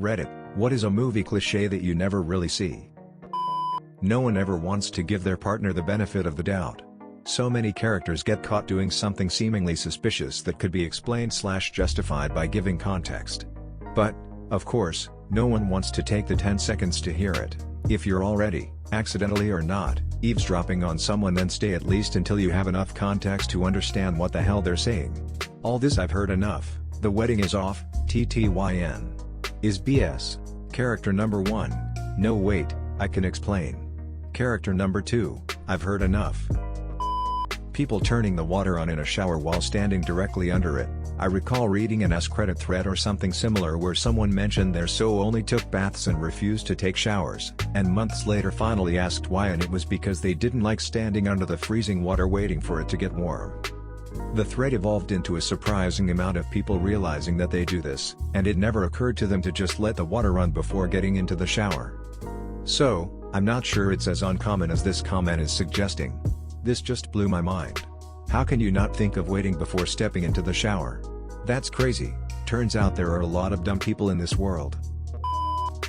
Reddit, what is a movie cliché that you never really see? No one ever wants to give their partner the benefit of the doubt. So many characters get caught doing something seemingly suspicious that could be explained/justified by giving context. But, of course, no one wants to take the 10 seconds to hear it. If you're already, accidentally or not, eavesdropping on someone, then stay at least until you have enough context to understand what the hell they're saying. All this I've heard enough, the wedding is off, TTYN. Is BS. Character number 1, no wait, I can explain. Character number 2, I've heard enough. People turning the water on in a shower while standing directly under it. I recall reading an Askreddit thread or something similar where someone mentioned their so only took baths and refused to take showers, and months later finally asked why, and it was because they didn't like standing under the freezing water waiting for it to get warm. The thread evolved into a surprising amount of people realizing that they do this, and it never occurred to them to just let the water run before getting into the shower. So, I'm not sure it's as uncommon as this comment is suggesting. This just blew my mind. How can you not think of waiting before stepping into the shower? That's crazy. Turns out there are a lot of dumb people in this world.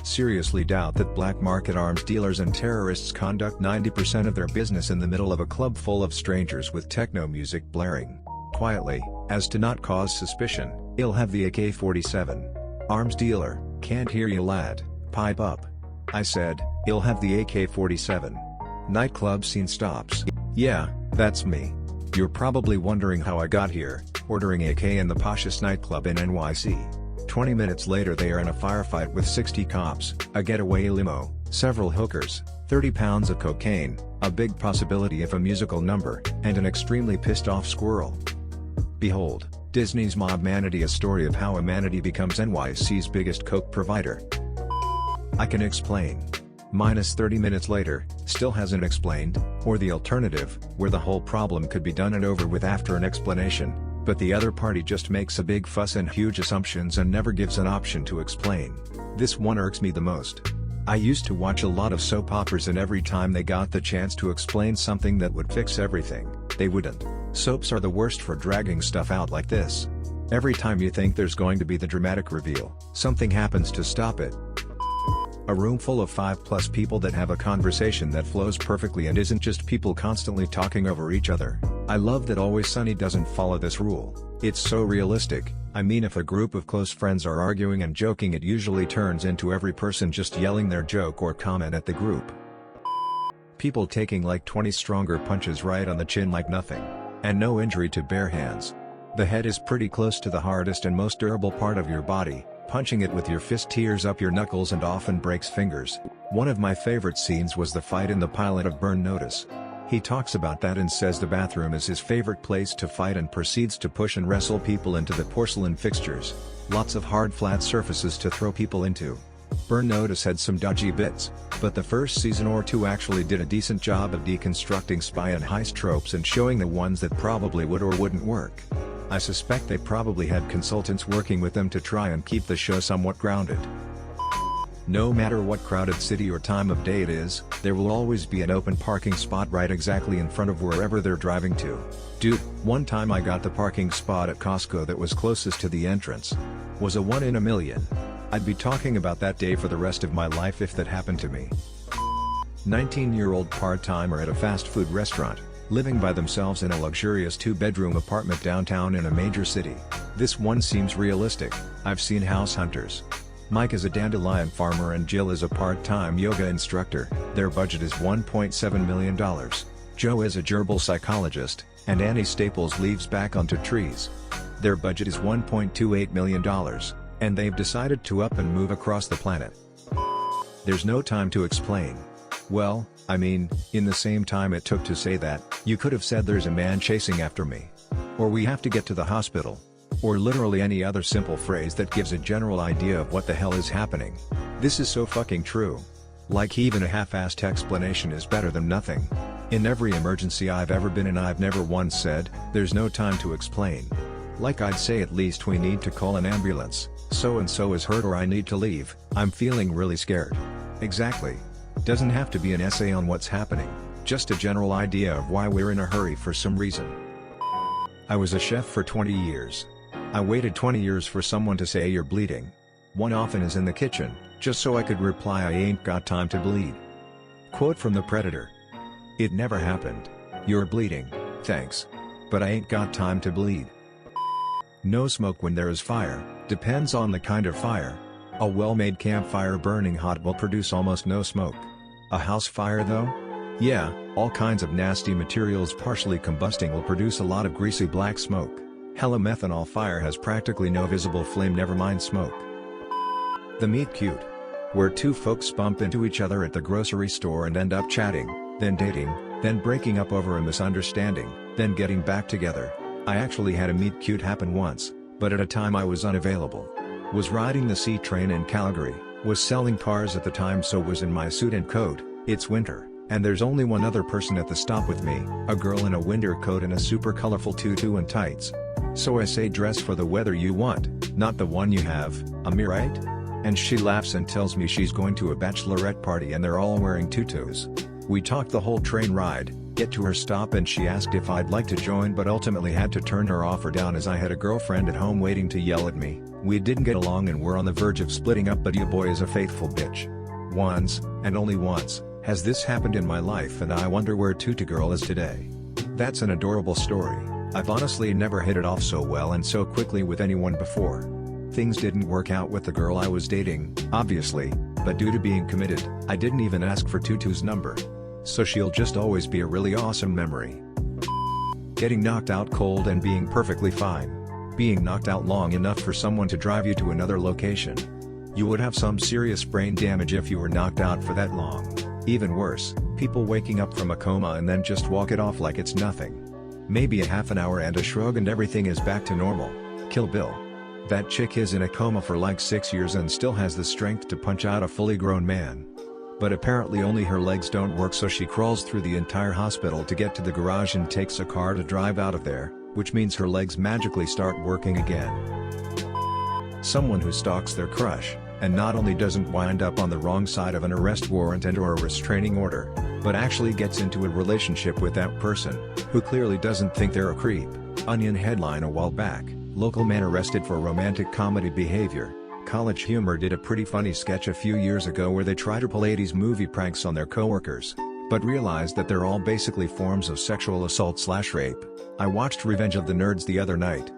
Seriously doubt that black market arms dealers and terrorists conduct 90% of their business in the middle of a club full of strangers with techno music blaring quietly, as to not cause suspicion. I'll have the AK-47. Arms dealer, can't hear you lad, pipe up. I said, I'll have the AK-47. Nightclub scene stops. Yeah, that's me. You're probably wondering how I got here, ordering AK in the poshest nightclub in NYC. 20 minutes later they are in a firefight with 60 cops, a getaway limo, several hookers, 30 pounds of cocaine, a big possibility of a musical number, and an extremely pissed off squirrel. Behold, Disney's Mob Manatee, a story of how a manatee becomes NYC's biggest coke provider. I can explain. Minus 30 minutes later, still hasn't explained, or the alternative, where the whole problem could be done and over with after an explanation, but the other party just makes a big fuss and huge assumptions and never gives an option to explain. This one irks me the most. I used to watch a lot of soap operas, and every time they got the chance to explain something that would fix everything, they wouldn't. Soaps are the worst for dragging stuff out like this. Every time you think there's going to be the dramatic reveal, something happens to stop it. A room full of 5+ people that have a conversation that flows perfectly and isn't just people constantly talking over each other. I love that Always Sunny doesn't follow this rule. It's so realistic. I mean, if a group of close friends are arguing and joking, it usually turns into every person just yelling their joke or comment at the group. People taking like 20 stronger punches right on the chin like nothing. And no injury to bare hands. The head is pretty close to the hardest and most durable part of your body. Punching it with your fist tears up your knuckles and often breaks fingers. One of my favorite scenes was the fight in the pilot of Burn Notice. He talks about that and says the bathroom is his favorite place to fight, and proceeds to push and wrestle people into the porcelain fixtures. Lots of hard flat surfaces to throw people into. Burn Notice had some dodgy bits, but the first season or two actually did a decent job of deconstructing spy and heist tropes and showing the ones that probably would or wouldn't work. I suspect they probably had consultants working with them to try and keep the show somewhat grounded. No matter what crowded city or time of day it is, there will always be an open parking spot right exactly in front of wherever they're driving to. Dude, one time I got the parking spot at Costco that was closest to the entrance. Was a 1 in a million. I'd be talking about that day for the rest of my life if that happened to me. 19-year-old part-timer at a fast food restaurant, living by themselves in a luxurious 2-bedroom apartment downtown in a major city. This one seems realistic. I've seen House Hunters. Mike is a dandelion farmer and Jill is a part-time yoga instructor. Their budget is $1.7 million. Joe is a gerbil psychologist, and Annie staples leaves back onto trees. Their budget is $1.28 million, and they've decided to up and move across the planet. There's no time to explain. Well, I mean, in the same time it took to say that, you could have said there's a man chasing after me. Or we have to get to the hospital. Or literally any other simple phrase that gives a general idea of what the hell is happening. This is so fucking true. Like, even a half-assed explanation is better than nothing. In every emergency I've ever been in, I've never once said, there's no time to explain. Like, I'd say at least we need to call an ambulance, so and so is hurt, or I need to leave, I'm feeling really scared. Exactly. Doesn't have to be an essay on what's happening, just a general idea of why we're in a hurry for some reason. I was a chef for 20 years. I waited 20 years for someone to say you're bleeding. One often is in the kitchen, just so I could reply I ain't got time to bleed. Quote from the Predator. It never happened. You're bleeding, thanks. But I ain't got time to bleed. No smoke when there is fire, depends on the kind of fire. A well-made campfire burning hot will produce almost no smoke. A house fire though? Yeah, all kinds of nasty materials partially combusting will produce a lot of greasy black smoke. Hell, a methanol fire has practically no visible flame, never mind smoke. The meet cute. Where two folks bump into each other at the grocery store and end up chatting, then dating, then breaking up over a misunderstanding, then getting back together. I actually had a meet cute happen once, but at a time I was unavailable. Was riding the C train in Calgary, was selling cars at the time, so was in my suit and coat. It's winter, and there's only one other person at the stop with me, a girl in a winter coat and a super colorful tutu and tights. So I say, dress for the weather you want, not the one you have, am I right? And she laughs and tells me she's going to a bachelorette party and they're all wearing tutus. We talked the whole train ride, get to her stop, and she asked if I'd like to join, but ultimately had to turn her offer down as I had a girlfriend at home waiting to yell at me. We didn't get along and were on the verge of splitting up, but your boy is a faithful bitch. Once, and only once, has this happened in my life, and I wonder where Tutu Girl is today. That's an adorable story. I've honestly never hit it off so well and so quickly with anyone before. Things didn't work out with the girl I was dating, obviously, but due to being committed, I didn't even ask for Tutu's number. So she'll just always be a really awesome memory. Getting knocked out cold and being perfectly fine. Being knocked out long enough for someone to drive you to another location. You would have some serious brain damage if you were knocked out for that long. Even worse, people waking up from a coma and then just walk it off like it's nothing. Maybe a half an hour and a shrug and everything is back to normal. Kill Bill. That chick is in a coma for like 6 years and still has the strength to punch out a fully grown man. But apparently only her legs don't work, so she crawls through the entire hospital to get to the garage and takes a car to drive out of there, which means her legs magically start working again. Someone who stalks their crush, and not only doesn't wind up on the wrong side of an arrest warrant and or a restraining order, but actually gets into a relationship with that person, who clearly doesn't think they're a creep. Onion headline a while back, local man arrested for romantic comedy behavior. College Humor did a pretty funny sketch a few years ago where they try to pull 80s movie pranks on their coworkers, but realized that they're all basically forms of sexual assault/rape. I watched Revenge of the Nerds the other night.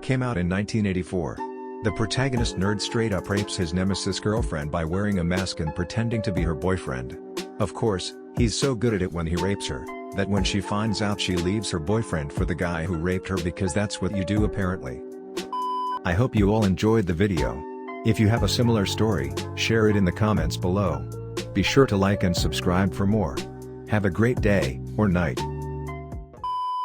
Came out in 1984. The protagonist nerd straight up rapes his nemesis girlfriend by wearing a mask and pretending to be her boyfriend. Of course, he's so good at it when he rapes her, that when she finds out she leaves her boyfriend for the guy who raped her, because that's what you do apparently. I hope you all enjoyed the video. If you have a similar story, share it in the comments below. Be sure to like and subscribe for more. Have a great day, or night.